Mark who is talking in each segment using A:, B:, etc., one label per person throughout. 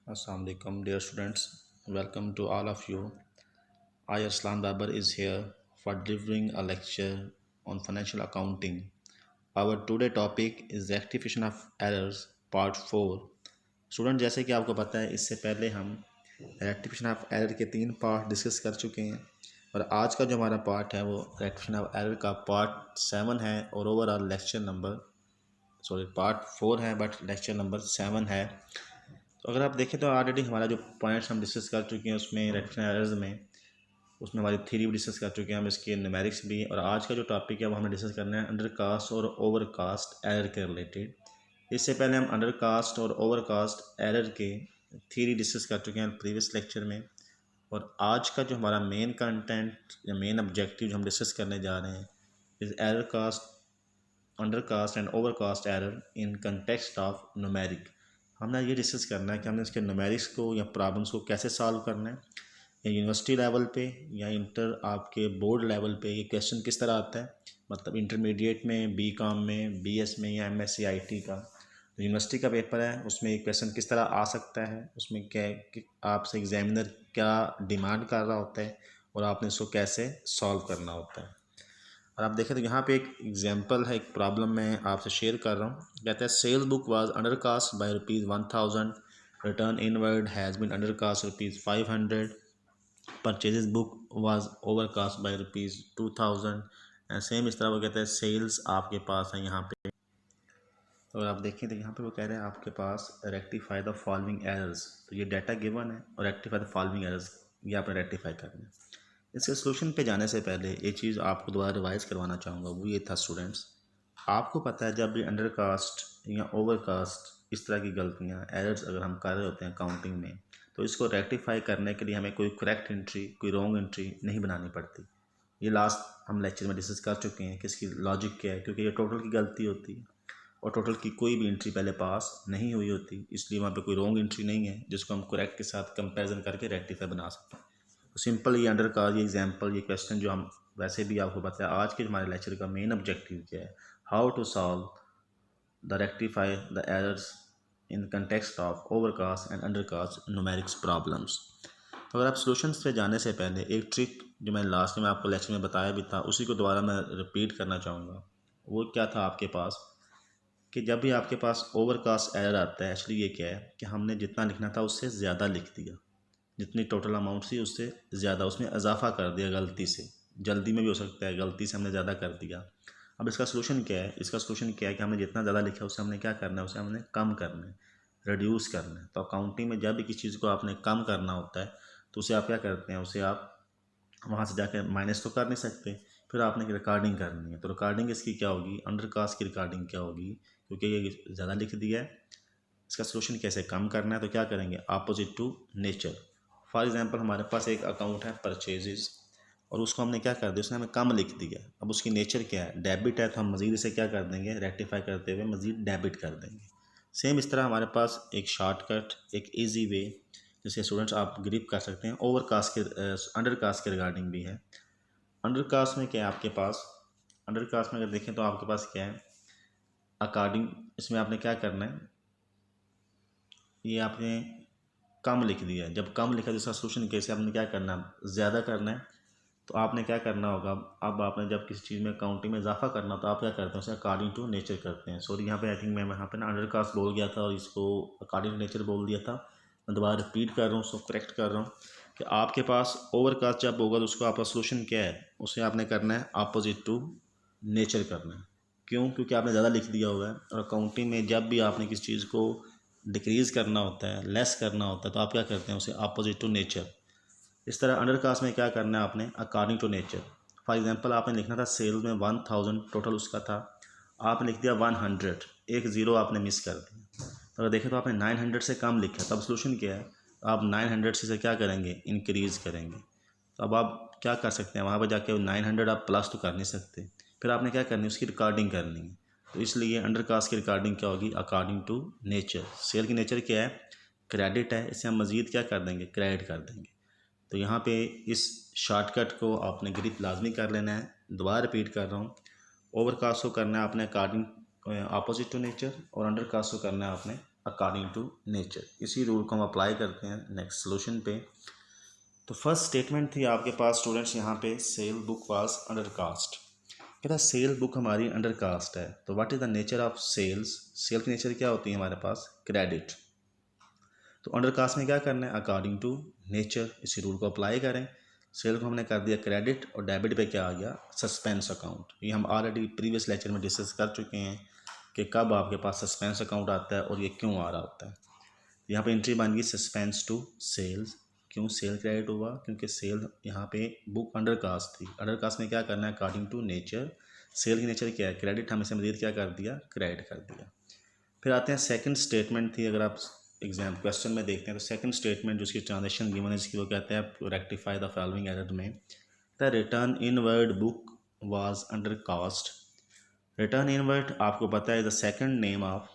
A: Assalamu alaikum, dear students. Welcome to all of you. I, Arslan Babar, is here for delivering a lecture on financial accounting. Our today topic is rectification of errors, part 4. Student, जैसे कि आपको पता है, इससे पहले हम rectification of error के 3 part discuss कर चुके हैं और आज का जो हमारा पार्ट है वो रेक्टिफिकेशन ऑफ एरर का पार्ट 7 है और ओवरऑल लेक्चर नंबर पार्ट 4 है बट लेक्चर नंबर 7 है। तो अगर आप देखें तो ऑलरेडी हमारा जो पॉइंट्स हम डिस्कस कर चुके हैं उसमें रेक्टिफिकेशन एरर्स में उसमें हमारी थ्योरी भी डिस्कस कर चुके हैं हम, इसके न्यूमेरिक्स भी। और आज का जो टॉपिक है वो हमें डिस्कस करना है अंडर कास्ट और ओवर कास्ट एरर के रिलेटेड। इससे पहले हम अंडर कास्ट और ओवर कास्ट एरर के थ्योरी डिस्कस कर चुके हैं प्रीवियस लेक्चर में। और आज का जो हमारा मेन कंटेंट या मेन ऑब्जेक्टिव जो हम डिस्कस करने जा रहे हैं is error cast, under cast and over cast error in context of numeric. हमने ये डिस्कस करना है कि हमने इसके न्यूमेरिक्स को या प्रॉब्लम्स को कैसे सॉल्व करना है, या यूनिवर्सिटी लेवल पे या इंटर आपके बोर्ड लेवल पे ये क्वेश्चन किस तरह आता है, मतलब इंटरमीडिएट में, बीकॉम में, बीएस में या एमएससी आईटी का जो यूनिवर्सिटी का पेपर है उसमें ये क्वेश्चन किस तरह आ सकता है, उसमें क्या आपसे एग्जामिनर क्या डिमांड कर रहा होता है और आपने इसको कैसे सॉल्व करना होता है। और आप देखें तो यहाँ पे एक एग्जांपल है, एक प्रॉब्लम मैं आपसे शेयर कर रहा हूँ। कहता है sale book was under cast by ₹1000, return inward has been under cast ₹500, purchases book was over cast by ₹2000 and same इस तरह वो कहते हैं सेल्स आपके पास है यहाँ पे। और आप देखें तो यहाँ पे वो कह रहे हैं आपके पास रेक्टिफाई द फॉलोइंग एरर्स। तो ये डाटा गिवन है और रेक्टिफाई द फॉलोइंग एरर्स ये आपने रेक्टिफाई करना है। इसके सोल्यूशन पे जाने से पहले एक चीज़ आपको दोबारा रिवाइज करवाना चाहूँगा, वो ये था स्टूडेंट्स, आपको पता है जब भी अंडर कास्ट या ओवर कास्ट इस तरह की गलतियाँ एरर्स अगर हम कर रहे होते हैं काउंटिंग में, तो इसको रेक्टिफाई करने के लिए हमें कोई करेक्ट एंट्री, कोई रॉन्ग एंट्री नहीं बनानी पड़ती। ये लास्ट हम लेक्चर में डिस्कस कर चुके हैं कि इसकी लॉजिक क्या है, क्योंकि ये टोटल की गलती होती है और टोटल की कोई भी एंट्री पहले पास नहीं हुई होती, इसलिए वहाँ पे कोई रॉन्ग एंट्री नहीं है जिसको हम करेक्ट के साथ कंपैरिजन करके रेक्टिफाई बना सकते हैं। तो सिंपल ये अंडर का ये एग्जांपल, ये क्वेश्चन जो हम वैसे भी आपको पता है आज के हमारे लेक्चर का मेन ऑब्जेक्टिव क्या है, how to solve the rectify the errors in context of overcast and undercast numerics problems. तो अगर आप सॉल्यूशंस पे जाने से पहले एक ट्रिक जो मैंने लास्ट में आपको लेक्चर में बताया भी था उसी को दोबारा मैं रिपीट करना चाहूँगा। वो क्या था आपके पास कि जब भी आपके पास ओवरकास्ट एरर आता है, एक्चुअली ये क्या है कि हमने जितना लिखना था उससे ज़्यादा लिख दिया, जितनी टोटल अमाउंट थी उससे ज़्यादा उसमें इजाफा कर दिया गलती से, जल्दी में भी हो सकता है, गलती से हमने ज़्यादा कर दिया। अब इसका सलूशन क्या है, इसका सलूशन क्या है कि हमने जितना ज़्यादा लिखा उससे हमने क्या करना है, उसे हमने कम करना है, रिड्यूस करना है। तो अकाउंटिंग में जब भी किसी चीज़ को आपने कम करना होता है तो उसे आप क्या करते हैं, उसे आप वहाँ से जाकर माइनस तो कर नहीं सकते, फिर आपने रिकॉर्डिंग करनी है। तो रिकॉर्डिंग इसकी क्या होगी, अंडर कास्ट की रिकॉर्डिंग क्या होगी, क्योंकि ये ज़्यादा लिख दिया है। इसका सोल्यूशन कैसे कम करना है, तो क्या करेंगे, opposite to nature. For example हमारे पास एक अकाउंट है परचेजेस और उसको हमने क्या कर दिया, उसने हमें कम लिख दिया। अब उसकी नेचर क्या है, डेबिट है, तो हम मज़ीद इसे क्या कर देंगे, रेक्टिफाई करते हुए मज़ीद डेबिट कर देंगे। सेम इस तरह हमारे पास एक शॉर्टकट, एक ईजी वे जिसे स्टूडेंट्स आप ग्रिप कर सकते हैं ओवर कास्ट के अंडर कास्ट के रिगार्डिंग भी है। अंडर कास्ट में क्या है आपके पास, अंडर कास्ट में अगर देखें तो आपके पास क्या है, अकॉर्डिंग इसमें आपने क्या करना है, ये आपने कम लिख दिया। जब कम लिखा तो इसका सोल्यूशन कैसे, आपने क्या करना है, ज़्यादा करना है। तो आपने क्या करना होगा, अब आपने जब किसी चीज़ में काउंटिंग में इजाफा करना तो आप क्या करते हैं, उसे अकॉर्डिंग टू नेचर करते हैं। सॉरी यहाँ पे आई थिंक मैं यहाँ पे ना अंडर कास्ट बोल गया था और इसको अकॉर्डिंग टू नेचर बोल दिया था। मैं दोबारा रिपीट कर रहा हूँ, उसको करेक्ट कर रहा हूँ कि आपके पास ओवर कास्ट जब होगा तो उसको आपका सोल्यूशन क्या है, उसे आपने करना है अपोजिट टू नेचर करना है। क्यों, क्योंकि आपने ज़्यादा लिख दिया हुआ है। और अकाउंटिंग में जब भी आपने किसी चीज़ को डिक्रीज़ करना होता है, लेस करना होता है, तो आप क्या करते हैं, उसे अपोजिट टू नेचर। इस तरह अंडर कास्ट में क्या करना है आपने, according to nature. For example आपने लिखना था सेल्स में 1000 टोटल उसका था, आपने लिख दिया 100, एक ज़ीरो आपने मिस कर दिया। तो अगर देखें तो आपने 900 से कम लिखा, तब सोल्यूशन क्या है, आप 900 से क्या करेंगे, इंक्रीज़ करेंगे। तो अब आप क्या कर सकते हैं, वहाँ पर जाके 900 आप प्लस तो कर नहीं सकते, फिर आपने क्या करनी है, उसकी रिकॉर्डिंग करनी है। तो इसलिए अंडर कास्ट की रिकॉर्डिंग क्या होगी, अकॉर्डिंग टू नेचर। सेल की नेचर क्या है, क्रेडिट है, इसे हम मज़ीद क्या कर देंगे, क्रेडिट कर देंगे। तो यहाँ पे इस शॉर्टकट को आपने ग्रिप लाजमी कर लेना है। दोबारा रिपीट कर रहा हूँ, ओवर कास्ट को करना है आपने अकॉर्डिंग अपोजिट टू नेचर और अंडर कास्ट को करना है आपने अकॉर्डिंग टू नेचर। इसी रूल को हम अप्लाई करते हैं नेक्स्ट सोल्यूशन पे। तो फर्स्ट स्टेटमेंट थी आपके पास स्टूडेंट्स यहाँ पे, sale book was under cast. कहता सेल बुक हमारी अंडर कास्ट है, तो what is the nature of sales. Sale की नेचर क्या होती है हमारे पास, क्रेडिट। तो अंडर कास्ट में क्या करना है, अकॉर्डिंग टू नेचर, इसी रूल को अप्लाई करें। सेल को हमने कर दिया क्रेडिट और डेबिट पे क्या आ गया, सस्पेंस अकाउंट। ये हम ऑलरेडी प्रीवियस लेक्चर में डिस्कस कर चुके हैं कि कब आपके पास सस्पेंस अकाउंट आता है और ये क्यों आ रहा होता है। यहाँ पे एंट्री बन गई सस्पेंस टू सेल्स। क्यों सेल क्रेडिट हुआ, क्योंकि सेल यहाँ पे बुक अंडर कास्ट थी। अंडर कास्ट में क्या करना है, अकॉर्डिंग टू नेचर। सेल की नेचर क्या है, क्रेडिट, हम इसे मजीद क्या कर दिया, क्रेडिट कर दिया। फिर आते हैं सेकंड स्टेटमेंट थी, अगर आप एग्जाम क्वेश्चन में देखते हैं तो सेकंड स्टेटमेंट जो उसकी ट्रांजेक्शन गिवन है इसकी, वो कहते हैं रेक्टिफाई द फॉलोइंग एरर में the return inward book was under cast. Return inward आपको पता है the second name of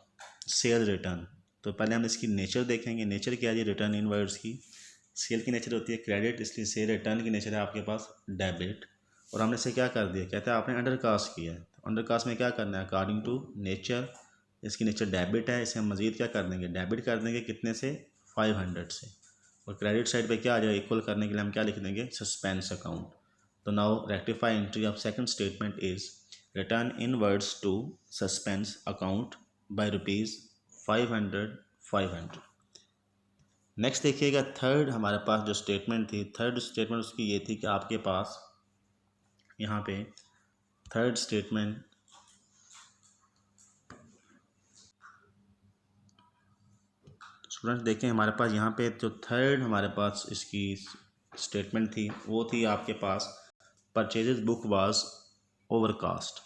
A: sale return. तो पहले हम इसकी नेचर देखेंगे। नेचर क्या है, रिटर्न इनवर्ड्स की। सेल की नेचर होती है क्रेडिट, इसलिए सेल रिटर्न की नेचर है आपके पास डेबिट। और हमने इसे क्या कर दिया, कहते हैं आपने अंडर कास्ट किया है। तो अंडर कास्ट में क्या करना है, अकॉर्डिंग टू नेचर। इसकी नेचर डेबिट है, इसे हम मज़ीद क्या कर देंगे, डेबिट कर देंगे। कितने से, 500 से। और क्रेडिट साइड पे क्या आ जाएगा, इक्वल करने के लिए हम क्या लिख देंगे, सस्पेंस अकाउंट। तो now rectify entry of second statement is return inwards to suspense account by ₹500। Next देखिएगा, थर्ड हमारे पास जो स्टेटमेंट थी, थर्ड स्टेटमेंट उसकी ये थी कि आपके पास यहाँ पे थर्ड स्टेटमेंट स्टूडेंट्स देखें, हमारे पास यहाँ पे जो थर्ड हमारे पास इसकी स्टेटमेंट थी वो थी आपके पास परचेजेस बुक वाज ओवरकास्ट।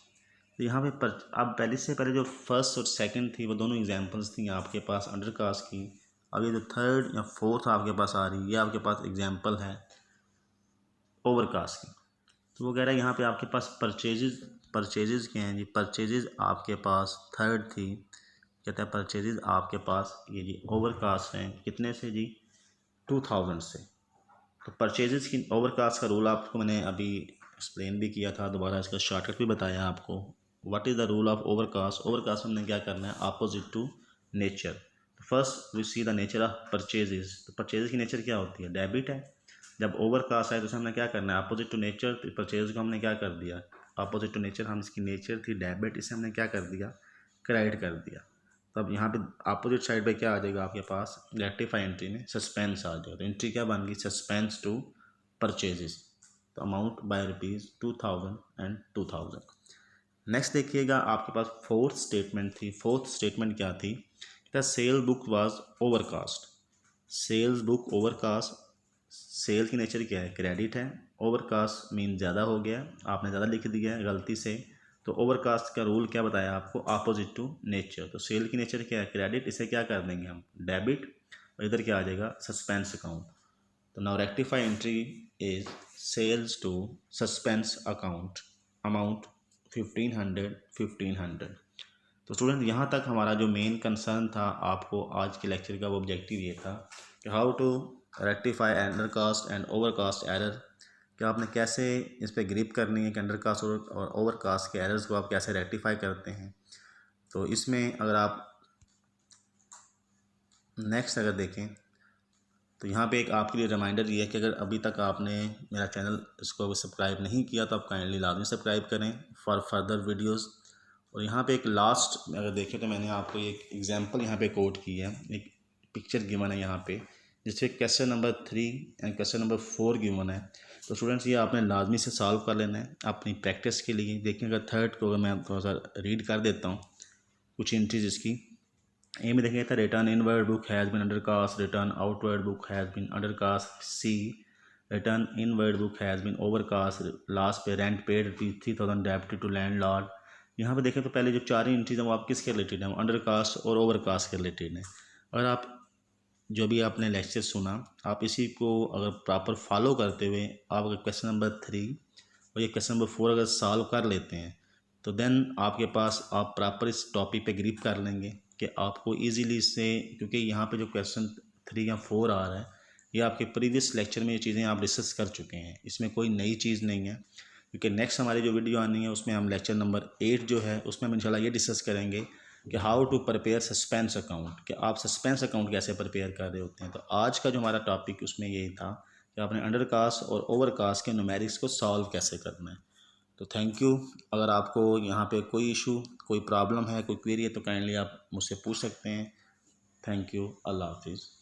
A: तो यहाँ पे अब पहले से पहले जो फर्स्ट और सेकंड थी वो दोनों एग्जांपल्स थी आपके पास अंडर कास्ट की। अब ये जो थर्ड या फोर्थ आपके पास आ रही है ये आपके पास एग्जांपल है ओवरकास्ट की। तो वो कह रहा है यहाँ पे आपके पास परचेजेस क्या हैं जी, परचेजेस आपके पास थर्ड थी। कहता है परचेजेस आपके पास ये जी ओवरकास्ट हैं, कितने से जी, 2000 से। तो परचेजेस की ओवरकास्ट का रूल आपको मैंने अभी एक्सप्लेन भी किया था, दोबारा इसका शॉर्टकट भी बताया आपको। What is the rule of overcast. Overcast में हमने क्या करना है, opposite to nature. First we see the nature of purchases. तो परचेजेस की नेचर क्या होती है, डेबिट है। जब ओवरकास्ट आए तो हमने क्या करना है, अपोजिट टू नेचर। तो परचेज को हमने क्या कर दिया, अपोजिट टू नेचर, हम इसकी नेचर थी डेबिट, इसे हमने क्या कर दिया, क्रेडिट कर दिया। तब यहाँ पे अपोजिट साइड पे क्या आ जाएगा आपके पास, रेक्टिफाई एंट्री में सस्पेंस आ जाएगा। तो एंट्री क्या बन गई, सस्पेंस टू परचेजेस। तो अमाउंट बाय ₹2000 एंड 2000। नेक्स्ट देखिएगा, आपके पास फोर्थ स्टेटमेंट थी। फोर्थ स्टेटमेंट क्या थी, the sale book was overcast. Sales book overcast. Sale की नेचर क्या है, क्रेडिट है। ओवरकास्ट मीन ज़्यादा हो गया, आपने ज़्यादा लिख दिया है गलती से। तो ओवरकास्ट का रूल क्या बताया आपको, अपोजिट टू नेचर। तो सेल की नेचर क्या है, क्रेडिट, इसे क्या कर देंगे हम, डेबिट। और इधर क्या आ जाएगा, सस्पेंस अकाउंट। तो now rectify entry is sales to suspense account, amount 1500। तो स्टूडेंट यहाँ तक हमारा जो मेन कंसर्न था आपको आज के लेक्चर का, वो ऑब्जेक्टिव ये था कि how to rectify under cast and over cast error. कि आपने कैसे इस पर ग्रिप करनी है कि अंडर कास्ट और ओवर कास्ट के एरर्स को आप कैसे रेक्टिफाई करते हैं। तो इसमें अगर आप नेक्स्ट अगर देखें तो यहाँ पे एक आपके लिए रिमाइंडर ये है कि अगर अभी तक आपने मेरा चैनल इसको सब्सक्राइब नहीं किया तो आप काइंडली लाजमी सब्सक्राइब करें फॉर फर्दर वीडियोस। और यहाँ पे एक लास्ट अगर देखें तो मैंने आपको एक एग्जांपल यहाँ पे कोट की है, एक पिक्चर गिवन है यहाँ पे जिससे question number 3 and question number 4 given है। तो स्टूडेंट्स ये आपने लाजमी से सॉल्व कर लेना है अपनी प्रैक्टिस के लिए। देखिए अगर थर्ड को अगर मैं थोड़ा सा रीड कर देता हूँ कुछ एंट्रीज इसकी। ए में देखेंगे था return inward book has been under cast, return outward book has been under cast. C return inward book has been overcast. Last पे rent paid ₹3000 debited to landlord. यहाँ पे देखें तो पहले जो चार ही एंट्रीज हैं वो आप किसके रिलेटेड हैं, अंडर कास्ट और ओवर कास्ट के रिलेटेड हैं। अगर आप जो भी आपने लेक्चर सुना आप इसी को अगर प्रॉपर फॉलो करते हुए आप अगर क्वेश्चन नंबर 3 और ये क्वेश्चन नंबर 4 अगर सॉल्व कर लेते हैं तो देन आपके पास आप प्रॉपर इस टॉपिक पे ग्रिप कर लेंगे कि आपको इजीली इससे, क्योंकि यहाँ पे जो क्वेश्चन 3 या 4 आ रहा है ये आपके प्रीवियस लेक्चर में ये चीज़ें आप डिस्कस कर चुके हैं, इसमें कोई नई चीज़ नहीं है। क्योंकि नेक्स्ट हमारी जो वीडियो आनी है उसमें हम लेक्चर नंबर 8 जो है उसमें हम इंशाल्लाह ये डिस्कस करेंगे कि how to prepare suspense account, कि आप सस्पेंस अकाउंट कैसे प्रिपेयर कर रहे होते हैं। तो आज का जो हमारा टॉपिक उसमें यही था कि आपने अंडर कास्ट और ओवर कास्ट के न्यूमेरिक्स को सॉल्व कैसे करना है। तो थैंक यू। अगर आपको यहाँ पे कोई इशू, कोई प्रॉब्लम है, कोई क्वेरी है तो काइंडली आप मुझसे पूछ सकते हैं। Thank you. अल्लाह हाफिज़।